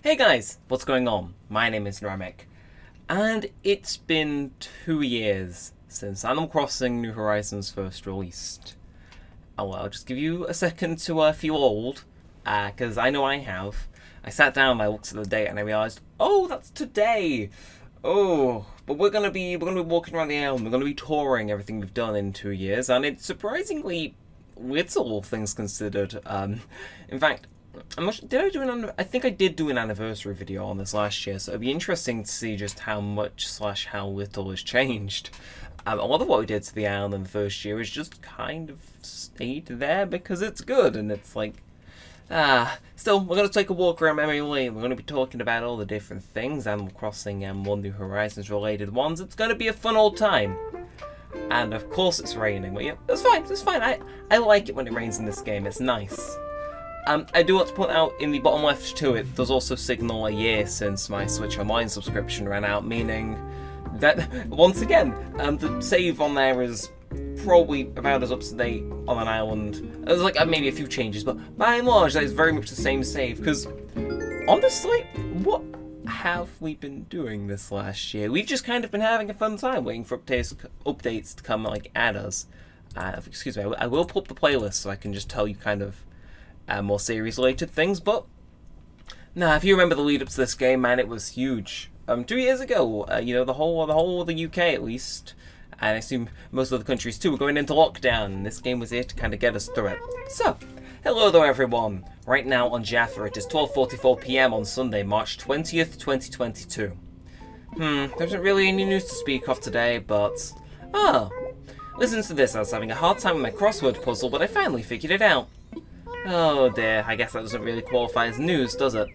Hey guys, what's going on? My name is Neremik, and it's been 2 years since Animal Crossing New Horizons first released. I'll just give you a second to feel old, because I know I have. I sat down and I looked at the date and I realised, oh, that's today! Oh, but we're gonna be walking around the island, we're gonna be touring everything we've done in 2 years, and it's surprisingly little, all things considered. In fact, I think I did do an anniversary video on this last year, so it'd be interesting to see just how much / how little has changed. A lot of what we did to the island in the first year is just kind of stayed there because it's good, and it's like, still, we're going to take a walk around memory lane. We're going to be talking about all the different things, Animal Crossing and One New Horizons related ones. It's going to be a fun old time. And of course it's raining, but yeah, it's fine. I like it when it rains in this game, it's nice. I do want to point out in the bottom left to it, does also signal a year since my Switch Online subscription ran out, meaning that, once again, the save on there is probably about as up to date on an island. There's like maybe a few changes, but by and large that is very much the same save, because honestly, what have we been doing this last year? We've just kind of been having a fun time waiting for updates to come like at us. Excuse me, I will pull up the playlist so I can just tell you kind of more series related things, but nah, if you remember the lead up to this game, man, it was huge. 2 years ago, you know, the whole of the UK at least, and I assume most of the countries too, were going into lockdown, and this game was here to kind of get us through it. So, hello there everyone. Right now on Jaffa it is 12:44 PM on Sunday, March 20th, 2022. There isn't really any news to speak of today, but listen to this. I was having a hard time with my crossword puzzle, but I finally figured it out. Oh dear, I guess that doesn't really qualify as news, does it?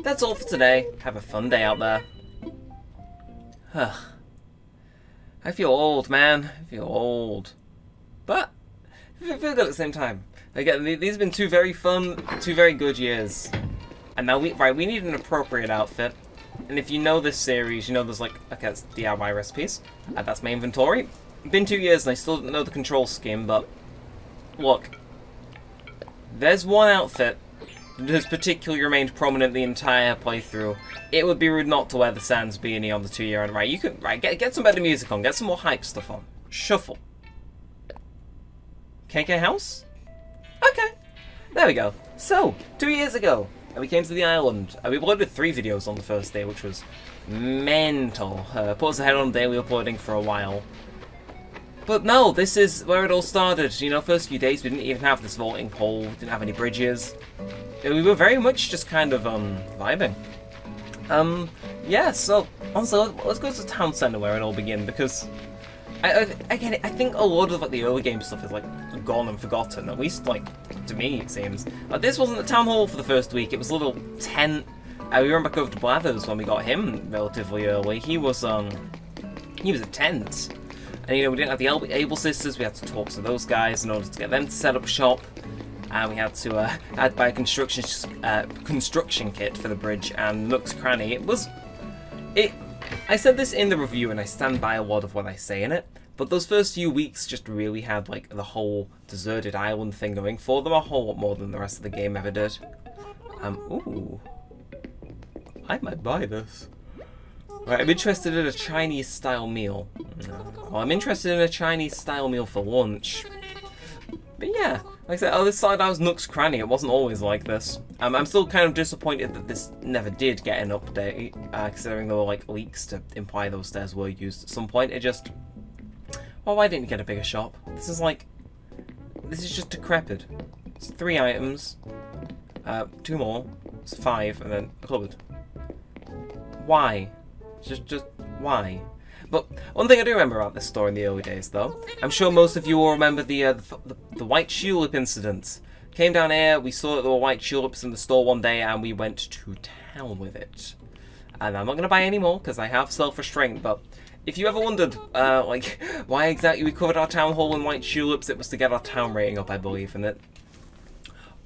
That's all for today. Have a fun day out there. I feel old, man. I feel old. But I feel good at the same time. Again, these have been 2 very fun, 2 very good years. And now we need an appropriate outfit. And if you know this series, you know there's like, okay, it's DIY recipes. That's my inventory. It's been 2 years and I still don't know the control scheme, but look. There's one outfit that has particularly remained prominent the entire playthrough. It would be rude not to wear the Sans beanie on the 2-year and right. You could get some better music on, get some more hype stuff on. Shuffle. KK House? Okay. There we go. So, 2 years ago, we came to the island. We uploaded 3 videos on the first day, which was mental. Put us ahead on daily uploading for a while. But no, this is where it all started. You know, first few days we didn't even have this vaulting pole, didn't have any bridges. We were very much just kind of, vibing. Yeah, so, honestly, let's go to the town centre where it all began, because I think a lot of like the early game stuff is like gone and forgotten, at least like to me it seems. This wasn't the town hall for the first week, it was a little tent. We went back over to Blathers when we got him relatively early. He was a tent. And you know, we didn't have the Able Sisters, we had to talk to those guys in order to get them to set up shop. And we had to buy a construction kit for the bridge and Nook's Cranny. I said this in the review and I stand by a lot of what I say in it, but those first few weeks just really had like the whole deserted island thing going for them a whole lot more than the rest of the game ever did. Ooh. I might buy this. Right, I'm interested in a Chinese-style meal. Well, I'm interested in a Chinese-style meal for lunch. But yeah, like I said, this side I was Nook's Cranny. It wasn't always like this. I'm still kind of disappointed that this never did get an update, considering there were like leaks to imply those stairs were used at some point. It just... Well, why didn't you get a bigger shop? This is just decrepit. It's 3 items, 2 more, it's 5, and then a cupboard. Why? Just why? But one thing I do remember about this store in the early days, though, I'm sure most of you will remember the white tulip incident. Came down here, we saw that there were white tulips in the store one day, and we went to town with it. And I'm not going to buy any more because I have self-restraint. But if you ever wondered, like, why exactly we covered our town hall in white tulips, it was to get our town rating up, I believe, and it.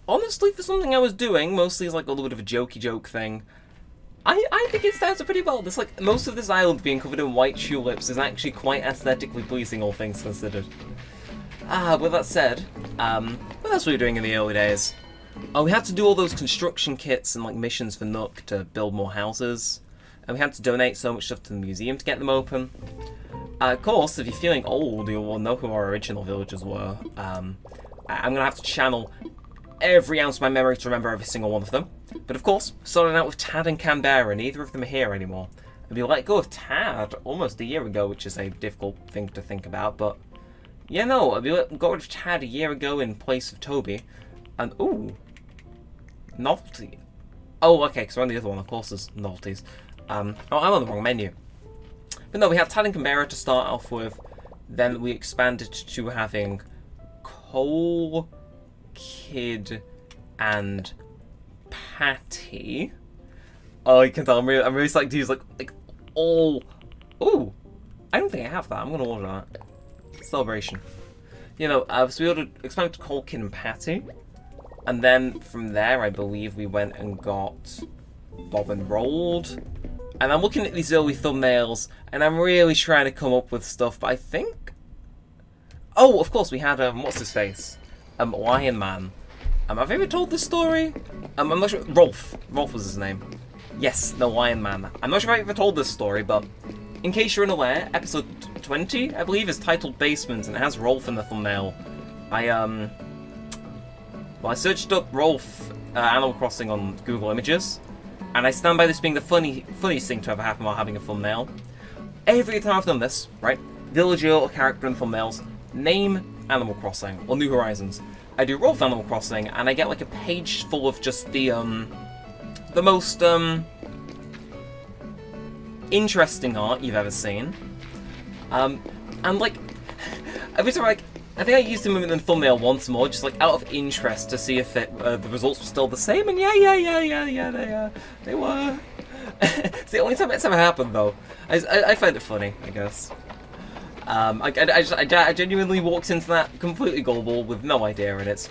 Honestly, for something I was doing, mostly as like a little bit of a jokey joke thing. I think it stands out pretty well. This, like, most of this island being covered in white tulips is actually quite aesthetically pleasing, all things considered. With that said, what else were we doing in the early days? Oh, we had to do all those construction kits and like missions for Nook to build more houses. And we had to donate so much stuff to the museum to get them open. Of course, if you're feeling old, you will know who our original villagers were. I'm going to have to channel every ounce of my memory to remember every single one of them. But of course, starting out with Tad and Canberra, neither of them are here anymore. And we let go of Tad almost a year ago, which is a difficult thing to think about, but... Yeah, no, we got rid of Tad a year ago in place of Toby. And, ooh... Novelty. Oh, okay, because we're on the other one, of course there's novelties. Oh, I'm on the wrong menu. But no, we had Tad and Canberra to start off with. Then we expanded to having Cole, Kid, and Patty. Oh, you can tell I'm really excited to use like all. Ooh, I don't think I have that. I'm gonna order that. Celebration. You know, so we ordered expanded to Cole, Kid, and Patty, and then from there, I believe we went and got Bob and Rolled. And I'm looking at these early thumbnails, and I'm really trying to come up with stuff, but I think... Oh, of course, we had, what's his face? Lion Man. Have I ever told this story? I'm not sure... Rolf. Rolf was his name. Yes, the Lion Man. I'm not sure if I ever told this story, but in case you're unaware, episode 20, I believe, is titled Basement, and it has Rolf in the thumbnail. Well, I searched up Rolf Animal Crossing on Google Images, and I stand by this being the funniest thing to ever happen while having a thumbnail. Every time I've done this, right, villager or character in thumbnails, name Animal Crossing, or New Horizons. I do Rolf Animal Crossing, and I get like a page full of just the most, interesting art you've ever seen. And like, every time I think I used him in the thumbnail once more, just like out of interest to see if the results were still the same, and yeah, they were. It's the only time it's ever happened, though. I find it funny, I guess. I genuinely walked into that completely gullible with no idea, and it's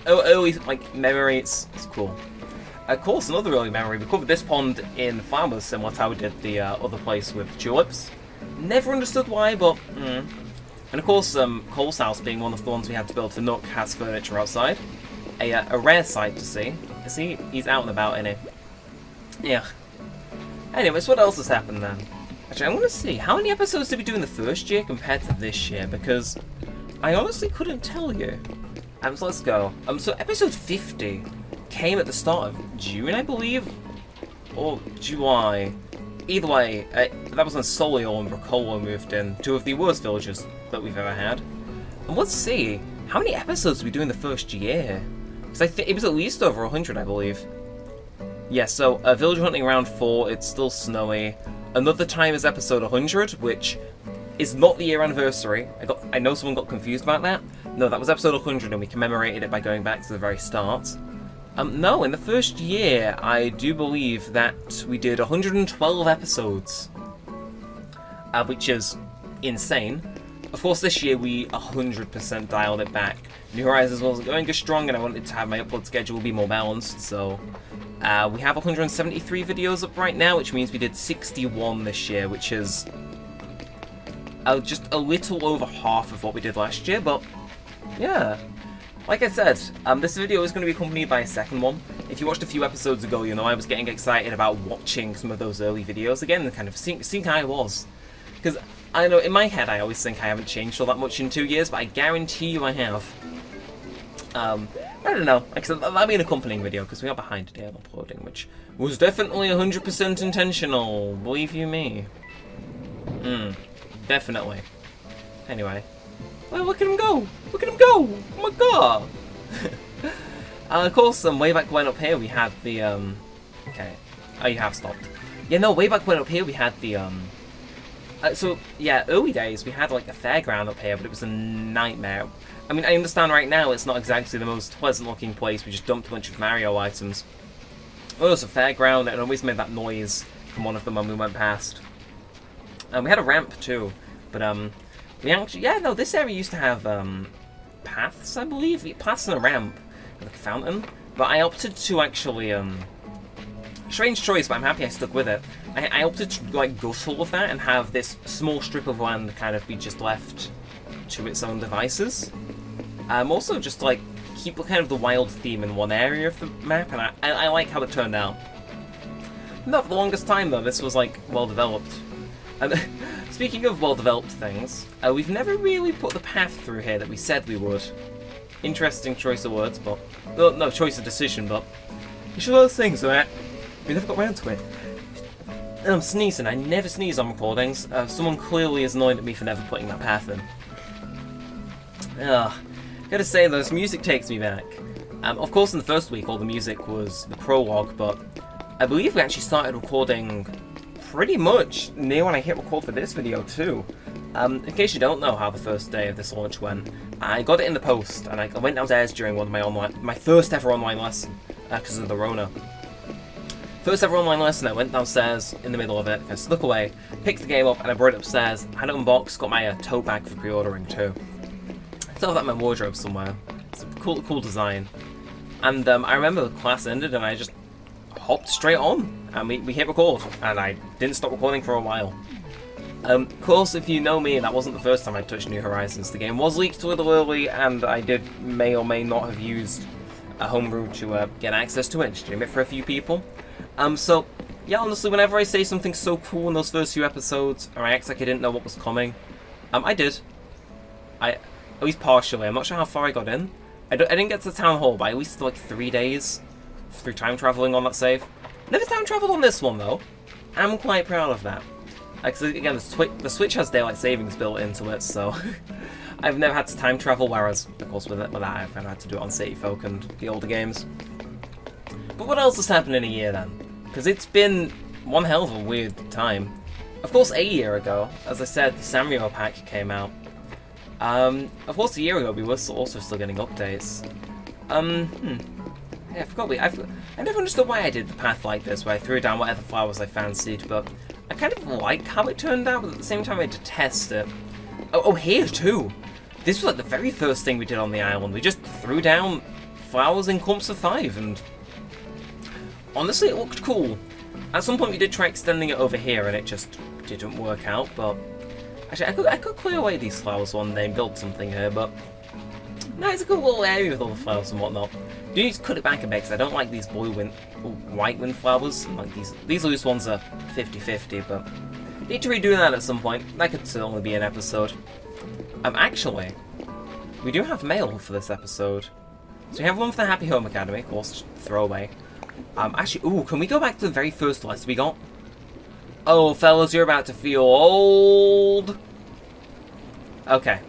early like memory. It's cool. Of course, another early memory. We covered this pond in Farmers, similar to how we did the other place with tulips. Never understood why, but. And of course, Cole's house, being one of the ones we had to build for Nook, has furniture outside. A rare sight to see. See, he's out and about in it. Yeah. Anyways, what else has happened then? Actually, I want to see, how many episodes did we do in the first year compared to this year? Because I honestly couldn't tell you. So let's go. So episode 50 came at the start of June, I believe? Or July. Either way, that was when Solio and Bracolo moved in, two of the worst villagers that we've ever had. And let's see, how many episodes did we do in the first year? Because I think it was at least over 100, I believe. Yeah, so villager hunting around 4, it's still snowy. Another time is episode 100, which is not the year anniversary. I know someone got confused about that. No, that was episode 100, and we commemorated it by going back to the very start. No, in the first year, I do believe that we did 112 episodes, which is insane. Of course, this year we 100% dialed it back. New Horizons wasn't going as strong, and I wanted to have my upload schedule be more balanced, so we have 173 videos up right now, which means we did 61 this year, which is just a little over half of what we did last year, but yeah. Like I said, this video is going to be accompanied by a second one. If you watched a few episodes ago, you know I was getting excited about watching some of those early videos again and kind of seeing how I was. Because, I know, in my head I always think I haven't changed all that much in 2 years, but I guarantee you I have. I don't know, like I said, that'll be an accompanying video, because we are behind today on uploading, which was definitely 100% intentional, believe you me. Definitely. Anyway. Well, look at him go! Look at him go! Oh my god! Of course, way back when up here we had the, okay. Oh, you have stopped. Yeah, no, way back when up here we had the, so, yeah, early days we had, like, a fairground up here, but it was a nightmare. I mean, I understand right now it's not exactly the most pleasant-looking place. We just dumped a bunch of Mario items. Oh, it was a fairground, and it always made that noise from one of them when we went past. We had a ramp, too, but, we actually, yeah, no, this area used to have, paths, I believe? Paths and a ramp, like a fountain. But I opted to actually, strange choice, but I'm happy I stuck with it. I opted to, like, gut all of that and have this small strip of land kind of be just left to its own devices. Also just, like, keep kind of the wild theme in one area of the map, and I like how it turned out. Not for the longest time though, this was like well developed. And speaking of well developed things, we've never really put the path through here that we said we would. Interesting choice of words, but no choice of decision, but it's one of those things where we never got around to it. And I'm sneezing. I never sneeze on recordings. Someone clearly is annoyed at me for never putting that path in. Gotta say, though, this music takes me back. Of course, in the first week, all the music was the prologue, but I believe we actually started recording pretty much near when I hit record for this video, too. In case you don't know how the first day of this launch went, I got it in the post, and I went downstairs during one of my first ever online lesson, because of the Rona. First ever online lesson, I went downstairs in the middle of it, I snuck away, picked the game up, and I brought it upstairs, had it unboxed, got my tote bag for pre-ordering too. I still have that in my wardrobe somewhere. It's a cool design. And I remember the class ended and I just hopped straight on, and we hit record, and I didn't stop recording for a while. Of course, if you know me, that wasn't the first time I touched New Horizons. The game was leaked a little early, and I may or may not have used a homebrew to get access to it and stream it for a few people. So, yeah, honestly, whenever I say something so cool in those first few episodes, or I act like I didn't know what was coming, I did. At least partially. I'm not sure how far I got in. I didn't get to the town hall, but I at least like 3 days through time traveling on that save. Never time traveled on this one, though. I'm quite proud of that. Because, again, the Switch has daylight savings built into it, so I've never had to time travel, whereas, of course, with that, I've kind of had to do it on City Folk and the older games. But what else has happened in a year, then? Because it's been one hell of a weird time. Of course, a year ago, as I said, the Sanrio pack came out. Of course, a year ago, we were also still getting updates. Yeah, I forgot I never understood why I did the path like this, where I threw down whatever flowers I fancied, but I kind of like how it turned out, but at the same time I detest it. Oh, here too! This was like the very first thing we did on the island. We just threw down flowers in clumps of 5, and honestly, it looked cool. At some point we did try extending it over here, and it just didn't work out, but actually I could clear away these flowers one day and build something here, but no, it's a cool little area with all the flowers and whatnot. You need to cut it back a bit, because I don't like these white windflowers. Like these loose ones are 50-50, but need to redo that at some point. That could certainly be an episode. Actually, we do have mail for this episode. So we have one for the Happy Home Academy, of course, throwaway. Actually, ooh, can we go back to the very first letter we got? Oh, fellas, you're about to feel old. Okay.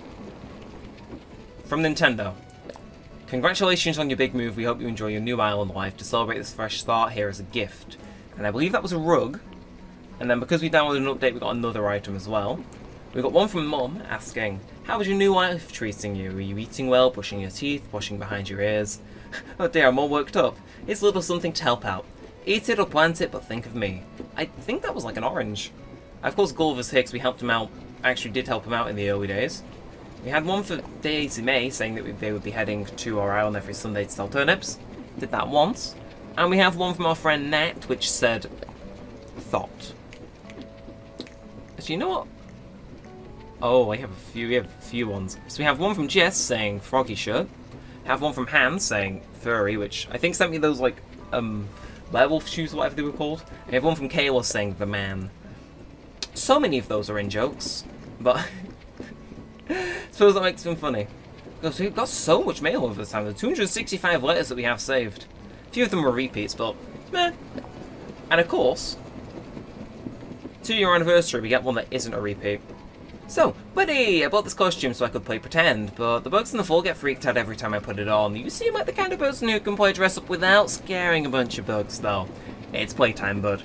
From Nintendo. Congratulations on your big move. We hope you enjoy your new island life. To celebrate this fresh start, here is a gift. And I believe that was a rug. And then because we downloaded an update, we got another item as well. We got one from Mum asking, how is your new life treating you? Are you eating well, brushing your teeth, washing behind your ears? Oh dear, I'm all worked up. It's a little something to help out. Eat it or plant it, but think of me. I think that was like an orange. Of course, Gulliver's here, because we helped him out. Actually did help him out in the early days. We had one for Daisy May, saying that they would be heading to our island every Sunday to sell turnips. Did that once. And we have one from our friend Nat, which said, thought. Actually, you know what? Oh, we have a few ones. So we have one from Jess saying froggy shirt. We have one from Hans saying furry, which I think sent me those like werewolf shoes or whatever they were called. And we have one from Kayla saying the man. So many of those are in jokes, but I suppose that makes them funny. Because we've got so much mail over the time. The 265 letters that we have saved. A few of them were repeats, but meh. And of course, 2-year anniversary, we get one that isn't a repeat. So, buddy, I bought this costume so I could play pretend, but the bugs in the fall get freaked out every time I put it on. You seem like the kind of person who can play dress up without scaring a bunch of bugs, though. It's playtime, bud.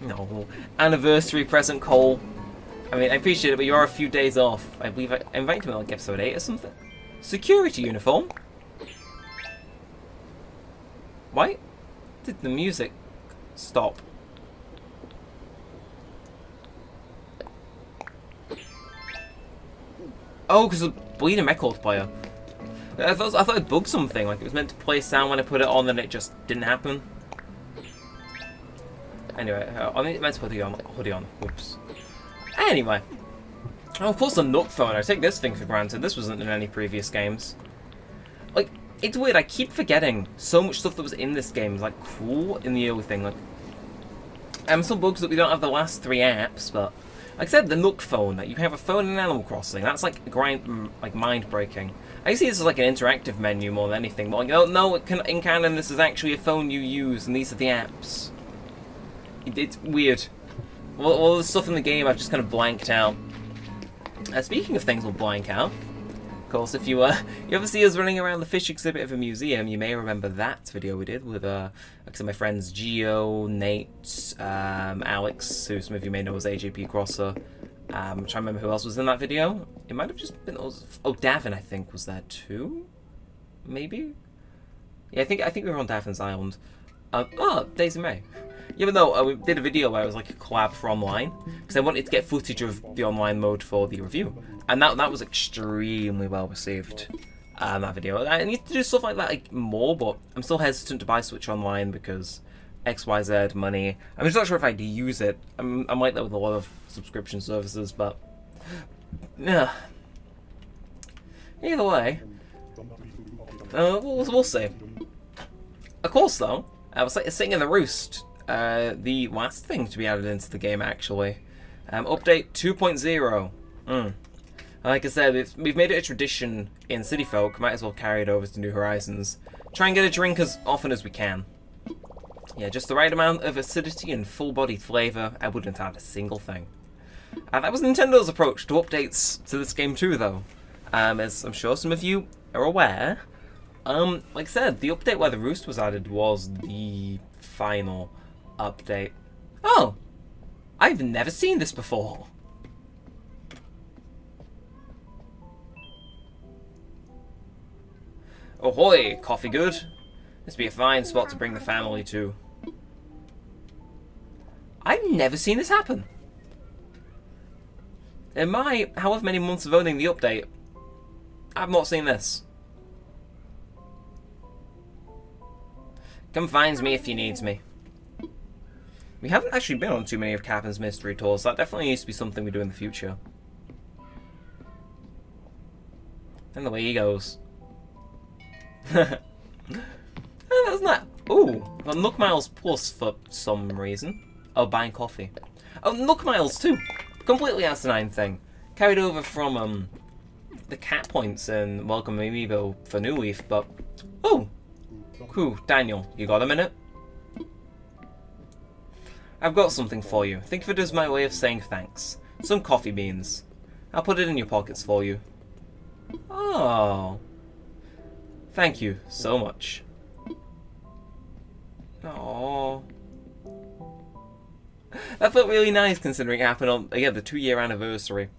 No. Anniversary present, Cole. I mean, I appreciate it, but you are a few days off. I believe I invited him in like episode 8 or something. Security uniform? Why did the music stop? Oh, because of Bleeding Record player. I thought it bugged something, like it was meant to play sound when I put it on and it just didn't happen. Anyway, I meant to put the hoodie on. Whoops. Anyway. Oh, of course, a Nook phone. I take this thing for granted. This wasn't in any previous games. Like, It's weird, I keep forgetting so much stuff that was in this game is like cool in the early thing. Like, some bugs that we don't have the last 3 apps, but like I said, the Nook phone, that you have a phone in Animal Crossing, that's like mind-breaking. I see this as like an interactive menu more than anything, but like, oh no, in canon this is actually a phone you use, and these are the apps. It's weird. All the stuff in the game I've just kind of blanked out. Speaking of things we'll blank out, of course, if you ever see us running around the fish exhibit of a museum, you may remember that video we did with like my friends Gio, Nate, Alex, who some of you may know as AJP Crosser. I'm trying to remember who else was in that video. It might have just been Davin, I think, was there too? Maybe? Yeah, I think we were on Davin's island. Oh, Daisy May. Yeah, but no, we did a video where it was like a collab for online, because I wanted to get footage of the online mode for the review, and that was extremely well received. That video. I need to do stuff like that like, more, but I'm still hesitant to buy Switch Online because XYZ money. I'm just not sure if I'd use it. I'm like that with a lot of subscription services, but yeah. Either way, we'll see. Of course, though, I was sitting in the roost. The last thing to be added into the game, actually. Update 2.0. Like I said, we've made it a tradition in City Folk. Might as well carry it over to New Horizons. Try and get a drink as often as we can. Yeah, just the right amount of acidity and full-bodied flavour. I wouldn't add a single thing. That was Nintendo's approach to updates to this game too, though. As I'm sure some of you are aware, like I said, the update where the roost was added was the final update. Oh! I've never seen this before. Ahoy! Coffee good? This would be a fine spot to bring the family to. I've never seen this happen. In my however many months of owning the update, I've not seen this. Come find me if you need me. We haven't actually been on too many of Captain's mystery tours, so that definitely needs to be something we do in the future. And the way he goes. Oh, that's not. Ooh, got Nook Miles Plus for some reason. Oh, buying coffee. Oh, Nook Miles too. Completely asinine thing. Carried over from the cat points in Welcome Amiibo for New Leaf, but oh, cool. Daniel, you got a minute? I've got something for you. Think of it as my way of saying thanks. Some coffee beans. I'll put it in your pockets for you. Oh. Thank you so much. Oh. That felt really nice considering it happened on, again, the 2-year anniversary.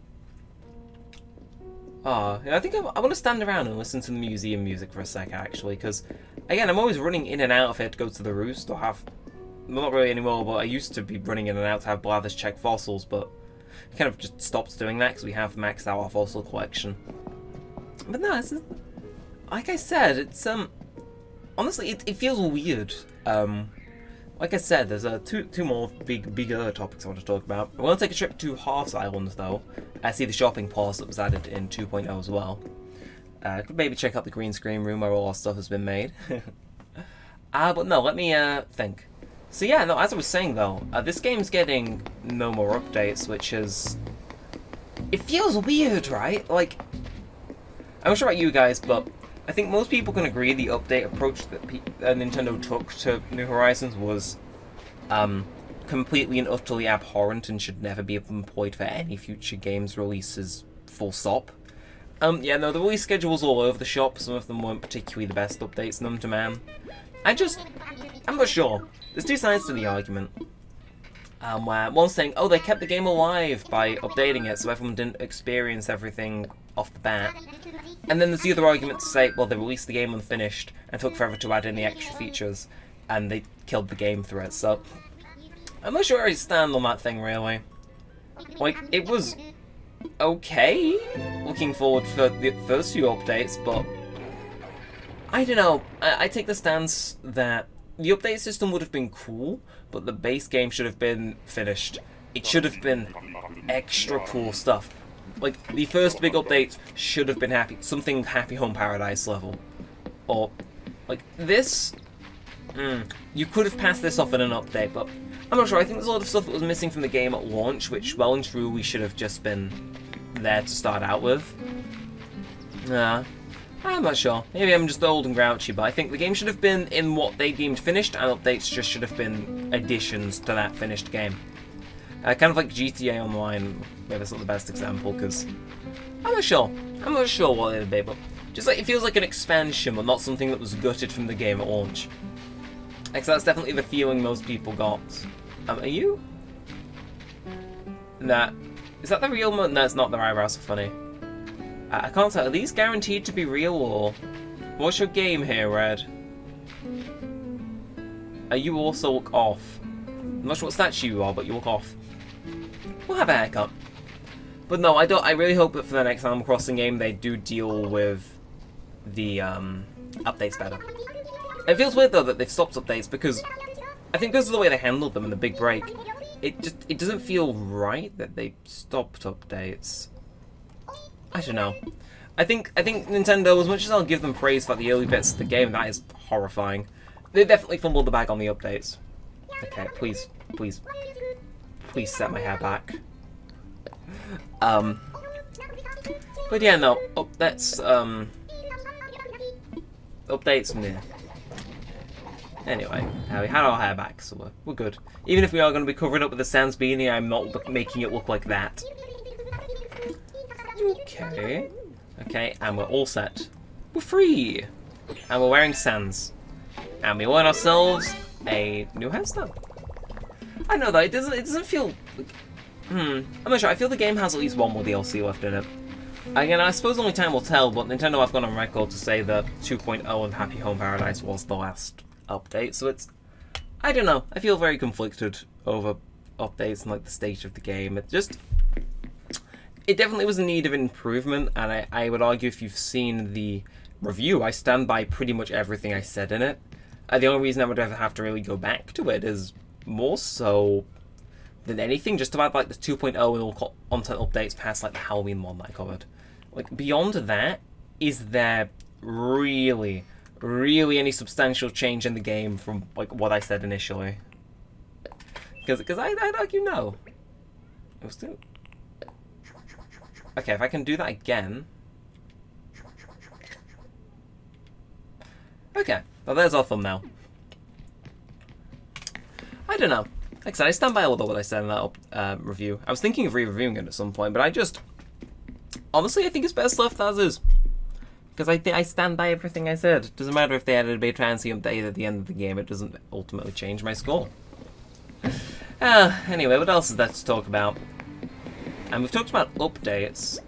Oh, I think I want to stand around and listen to the museum music for a sec, actually, because, again, I'm always running in and out of it to go to the roost, or have, well, not really anymore, but I used to be running in and out to have Blathers check fossils, but I kind of just stopped doing that because we have maxed out our fossil collection. But no, it's, like I said, it's, honestly, it feels weird. Like I said, there's two more bigger topics I want to talk about. I want to take a trip to Halves Island, though. I see the shopping pause that was added in 2.0 as well. Could maybe check out the green screen room where all our stuff has been made. But no, let me think. So yeah, no, as I was saying though, this game's getting no more updates, which is... It feels weird, right? Like, I'm not sure about you guys, but I think most people can agree the update approach that Nintendo took to New Horizons was completely and utterly abhorrent and should never be employed for any future games releases, full stop. Yeah, no, the release schedule was all over the shop. Some of them weren't particularly the best updates known to man. I'm not sure. There's two sides to the argument. Where one's saying, oh, they kept the game alive by updating it so everyone didn't experience everything off the bat. And then there's the other argument to say, well, they released the game unfinished and took forever to add in the extra features, and they killed the game through it, so... I'm not sure where I stand on that thing, really. Like, it was okay, looking forward for the first few updates, but... I don't know, I take the stance that the update system would have been cool, but the base game should have been finished. It should have been extra cool stuff. Like, the first big update should have been something Happy Home Paradise level. or like this. You could have passed this off in an update, but I'm not sure. I think there's a lot of stuff that was missing from the game at launch, which well and truly should have just been there to start out with. I'm not sure. Maybe I'm just old and grouchy, but I think the game should have been in what they deemed finished, and updates just should have been additions to that finished game. Kind of like GTA Online, maybe that's not the best example, because I'm not sure. I'm not sure what it would be, but just like it feels like an expansion, but not something that was gutted from the game at launch. Like, so that's definitely the feeling most people got. Are you? Nah. Is that the real one? No, it's not. Their eyebrows are funny. I can't tell. Are these guaranteed to be real, or what's your game here, Red? You also look off. I'm not sure what statue you are, but you look off. We'll have a haircut. But no, I really hope that for the next Animal Crossing game they do deal with the updates better. It feels weird though that they've stopped updates, because I think because of the way they handled them in the big break, it doesn't feel right that they stopped updates. I don't know. I think Nintendo, as much as I'll give them praise for the early bits of the game, that is horrifying. They definitely fumbled the bag on the updates. Okay, please set my hair back. But yeah, no, that's updates, meh. Anyway, we had our hair back, so we're good. Even if we are going to be covering up with a sans beanie, I'm not making it look like that. Okay. Okay, and we're all set. We're free! And we're wearing sans. And we won ourselves a new hairstyle. I know though, it doesn't feel... I'm not sure, I feel the game has at least one more DLC left in it. Again, I suppose only time will tell, but Nintendo have gone on record to say that 2.0 and Happy Home Paradise was the last update, so it's... I don't know, I feel very conflicted over updates and like the state of the game. It definitely was in need of improvement, and I would argue if you've seen the review, I stand by pretty much everything I said in it. The only reason I would ever have to really go back to it is more so than anything, just about like the 2.0 and all content updates past like the Halloween one that I covered. Like beyond that, is there really any substantial change in the game from like what I said initially? Because I'd argue no. It was still... Okay, if I can do that again. Okay, well there's our thumbnail. I don't know. Like I said, I stand by all of what I said in that review. I was thinking of re-reviewing it at some point, but honestly, I think it's best left as is. Because I stand by everything I said. It doesn't matter if they added a big fancy update at the end of the game, it doesn't ultimately change my score. Anyway, what else is there to talk about? And we've talked about updates.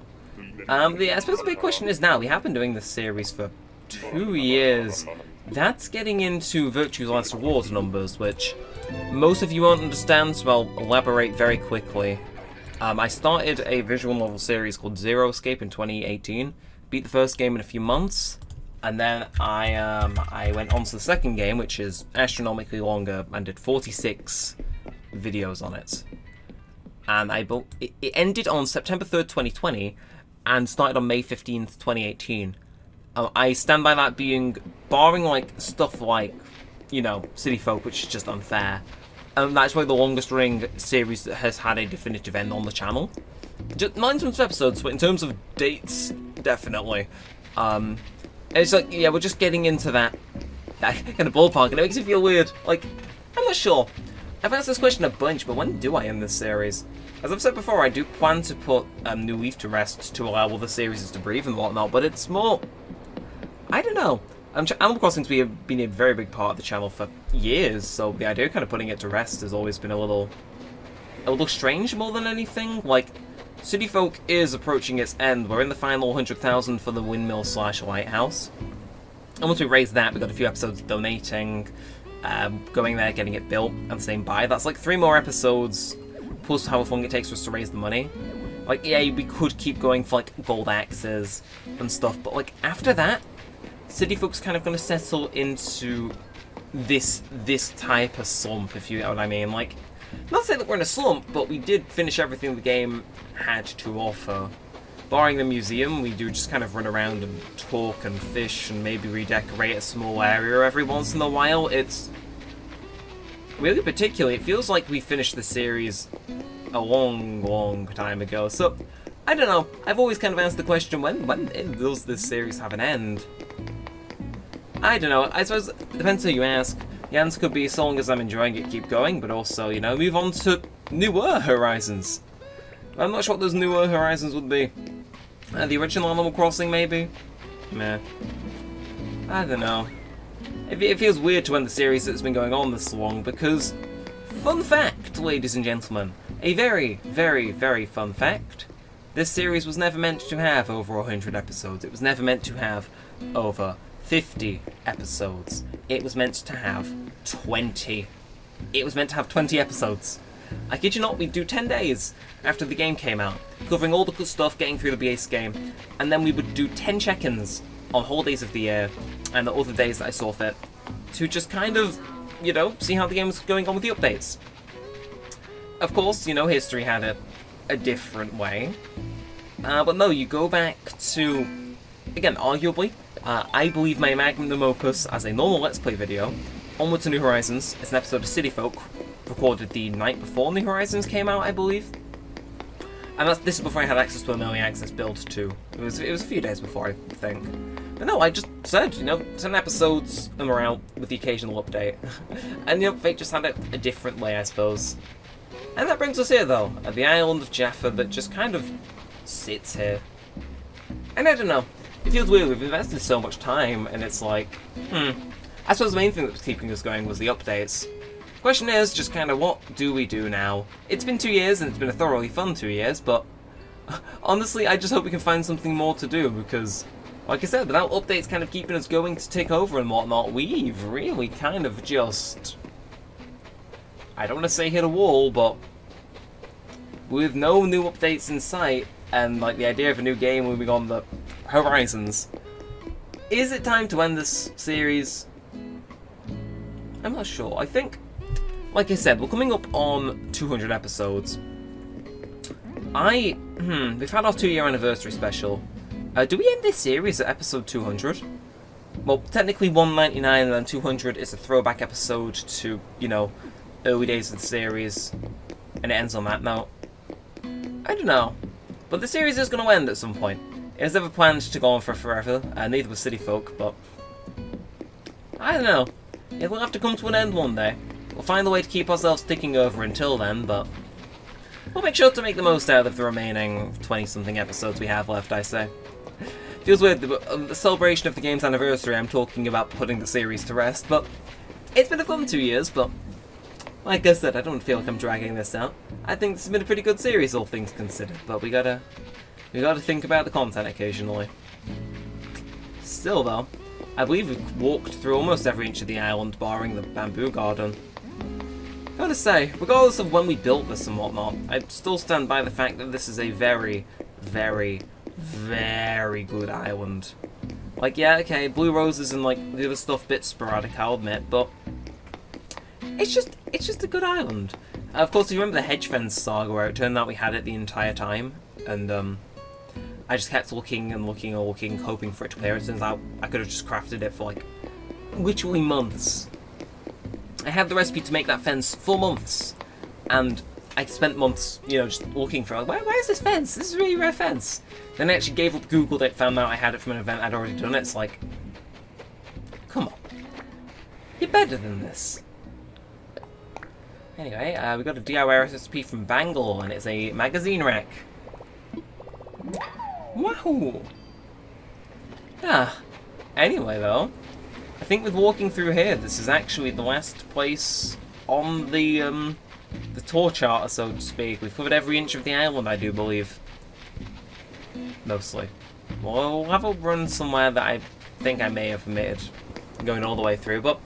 I suppose the big question is now, we have been doing this series for 2 years. That's getting into Virtue's Last Rewards numbers, which most of you won't understand, so I'll elaborate very quickly. I started a visual novel series called Zero Escape in 2018, beat the first game in a few months, and then I went on to the second game, which is astronomically longer, and did 46 videos on it. And it ended on September 3rd, 2020, and started on May 15th, 2018. I stand by that being, barring like stuff like, you know, City Folk, which is just unfair. That's probably the longest running series that has had a definitive end on the channel. Just not in terms of episodes, but in terms of dates, definitely. And it's like, yeah, we're just getting into that kind of ballpark, and it makes me feel weird. Like, I'm not sure. I've asked this question a bunch, but when do I end this series? As I've said before, I do plan to put New Leaf to rest to allow other series to breathe and whatnot, but it's more... I don't know. Animal Crossing's been a very big part of the channel for years, so the idea of kind of putting it to rest has always been a little strange more than anything. Like, City Folk is approaching its end. We're in the final 100,000 for the windmill/lighthouse. And once we raise that, we've got a few episodes donating, going there, getting it built, and staying by. That's like 3 more episodes, plus however long it takes for us to raise the money. Like, yeah, we could keep going for like gold axes and stuff, but like after that, City Folk's kind of going to settle into this type of slump, if you know what I mean. Like, not to say that we're in a slump, but we did finish everything the game had to offer. Barring the museum, we do just kind of run around and talk and fish and maybe redecorate a small area every once in a while. It's really particularly, it feels like we finished the series a long time ago. So, I don't know. I've always kind of asked the question, when does this series have an end? I don't know. I suppose it depends who you ask. The answer could be, so long as I'm enjoying it, keep going, but also, you know, move on to newer horizons. I'm not sure what those newer horizons would be. The original Animal Crossing, maybe? Meh. I don't know. It feels weird to end the series that's been going on this long, because... Fun fact, ladies and gentlemen. A very, very, very fun fact. This series was never meant to have over 100 episodes. It was never meant to have over 50 episodes. It was meant to have 20. It was meant to have 20 episodes. I kid you not, we'd do 10 days after the game came out, covering all the good stuff, getting through the base game, and then we would do 10 check-ins on holidays of the year, and the other days that I saw fit, to just kind of, you know, see how the game was going on with the updates. Of course, you know, history had it a different way, but no, you go back to, again, arguably, I believe my magnum opus as a normal Let's Play video, Onward to New Horizons. It's an episode of City Folk, recorded the night before New Horizons came out, I believe. And this is before I had access to an early access build too. It was a few days before, I think. But no, I just said, you know, 10 episodes and we're out with the occasional update. And you know, Fate just had it a different way, I suppose. And that brings us here though, at the island of Jaffa that just kind of sits here. And I don't know, it feels weird, we've invested so much time and it's like, I suppose the main thing that was keeping us going was the updates. The question is just kind of, what do we do now? It's been 2 years and it's been a thoroughly fun 2 years, but honestly I just hope we can find something more to do because, like I said, without updates kind of keeping us going to take over and whatnot, we've really kind of just, I don't want to say hit a wall, but with no new updates in sight and like the idea of a new game moving on the horizons, is it time to end this series? I'm not sure. I think, like I said, we're coming up on 200 episodes. We've had our 2-year anniversary special. Do we end this series at episode 200? Well, technically 199 and then 200 is a throwback episode to, you know, early days of the series. And it ends on that note. I don't know. But the series is going to end at some point. It was never planned to go on for forever. Neither was City Folk, but I don't know. It will have to come to an end one day. We'll find a way to keep ourselves ticking over until then, but we'll make sure to make the most out of the remaining 20-something episodes we have left, I say. Feels weird, the celebration of the game's anniversary, I'm talking about putting the series to rest, but it's been a fun 2 years, but like I said, I don't feel like I'm dragging this out. I think this has been a pretty good series, all things considered, but we gotta think about the content occasionally. Still though, I believe we've walked through almost every inch of the island, barring the bamboo garden. Gotta say, regardless of when we built this and whatnot, I still stand by the fact that this is a very, very, very good island. Like, yeah, okay, blue roses and like the other stuff bit sporadic, I'll admit, but it's just a good island. Of course, if you remember the hedge fence saga where it turned out we had it the entire time, and I just kept looking and looking and looking, hoping for it to appear. It turns out I could have just crafted it for like literally months. I had the recipe to make that fence for months, and I spent months, you know, just looking for it. Like, where's this fence? This is a really rare fence. Then I actually gave up, Googled it, found out I had it from an event I'd already done it. It's like, come on, you're better than this. Anyway, we got a DIY recipe from Bangle, and it's a magazine rack. Wahoo! Yeah. Anyway, though, I think with walking through here, this is actually the last place on the tour charter, so to speak. We've covered every inch of the island, I do believe. Mostly. We'll have a run somewhere that I think I may have omitted going all the way through, but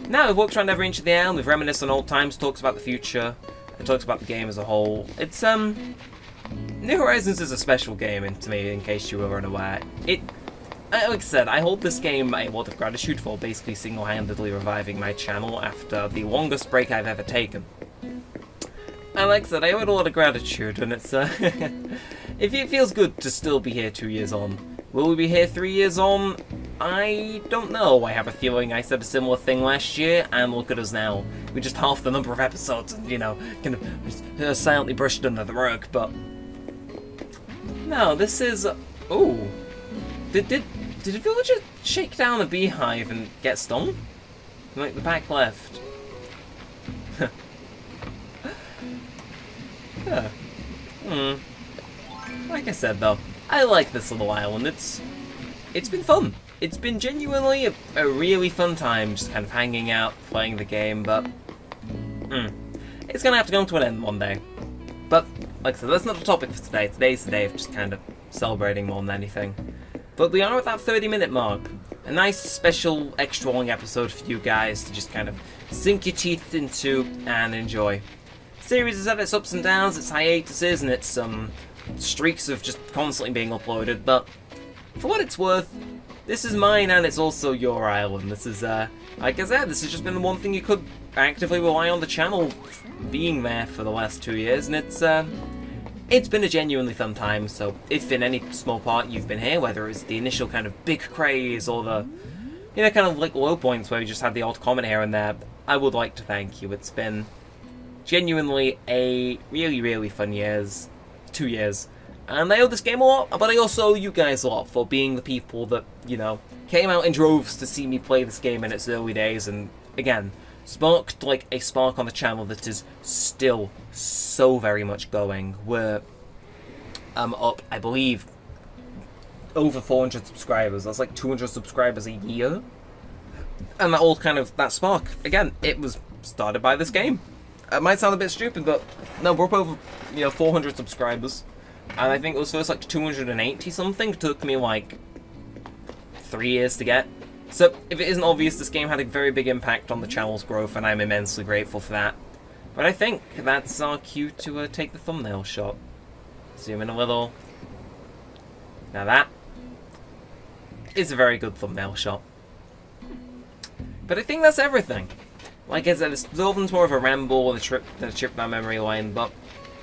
now we've walked around every inch of the island, we've reminisced on old times, talks about the future, it talks about the game as a whole. It's, New Horizons is a special game to me, in case you were unaware. Like I said, I hold this game a lot of gratitude for basically single-handedly reviving my channel after the longest break I've ever taken. And like I said, I owe it a lot of gratitude, and it's It feels good to still be here 2 years on. Will we be here 3 years on? I don't know. I have a feeling I said a similar thing last year, and look at us now. We're just half the number of episodes, and, you know, kind of just, silently brushed under the rug, but... No, this is... Oh. Did the villager shake down a beehive and get stung? Like the back left. Huh. Like I said though, I like this little island. It's been fun. It's been genuinely a really fun time just kind of hanging out, playing the game, but it's gonna have to come to an end one day. But like I said, that's not the topic for today. Today's the day of just kind of celebrating more than anything. But we are at that 30-minute mark. A nice special extra long episode for you guys to just kind of sink your teeth into and enjoy. The series has had its ups and downs, its hiatuses, and its streaks of just constantly being uploaded, but for what it's worth, this is mine and it's also your island. This is, like I said, this has just been the one thing you could actively rely on the channel being there for the last 2 years, and it's been a genuinely fun time. So if in any small part you've been here, whether it's the initial kind of big craze or the, you know, kind of like low points where we just had the odd comment here and there, I would like to thank you. It's been genuinely a really, really fun 2 years. And I owe this game a lot, but I also owe you guys a lot for being the people that, you know, came out in droves to see me play this game in its early days, and again, sparked like a spark on the channel that is still so very much going. We're up, I believe, over 400 subscribers. That's like 200 subscribers a year. And that all kind of, that spark, again, it was started by this game. It might sound a bit stupid, but no, we're up over, you know, 400 subscribers. And I think it was first like 280 something. It took me like 3 years to get. So if it isn't obvious, this game had a very big impact on the channel's growth, and I'm immensely grateful for that. But I think that's our cue to take the thumbnail shot. Zoom in a little. Now that is a very good thumbnail shot. But I think that's everything. Like I said, it's delved into more of a ramble and a trip down memory lane, but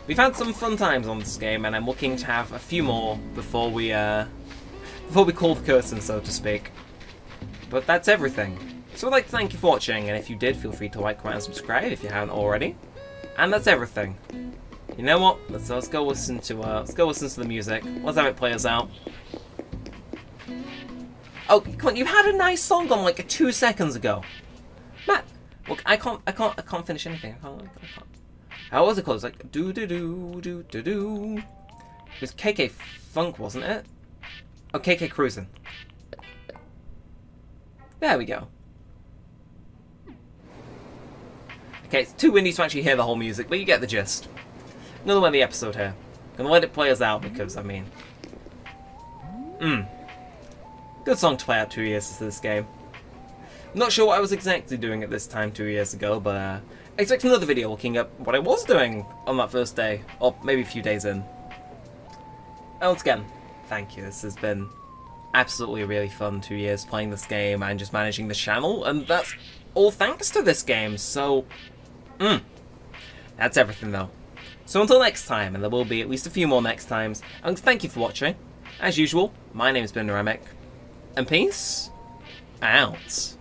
we've had some fun times on this game, and I'm looking to have a few more before we call the curtain, so to speak. But that's everything. So I'd like to thank you for watching, and if you did, feel free to like, comment, and subscribe if you haven't already. And that's everything. You know what? Let's go listen to the music. Let's have it play us out. Oh, come on! You had a nice song on like 2 seconds ago, Matt. Look, I can't finish anything. I can't. How was it called? It was like do do do do do do. It was KK Funk, wasn't it? Oh, KK Cruisin'. There we go. Okay, it's too windy to actually hear the whole music, but you get the gist. Another one of the episode here. Gonna let it play us out because, I mean... Good song to play out 2 years into this game. Not sure what I was exactly doing at this time 2 years ago, but expect another video looking at what I was doing on that first day, or maybe a few days in. And once again, thank you. This has been absolutely a really fun 2 years playing this game and just managing the channel, and that's all thanks to this game, so... That's everything though. So until next time, and there will be at least a few more next times, and thank you for watching. As usual, my name's been Neremik, and peace out.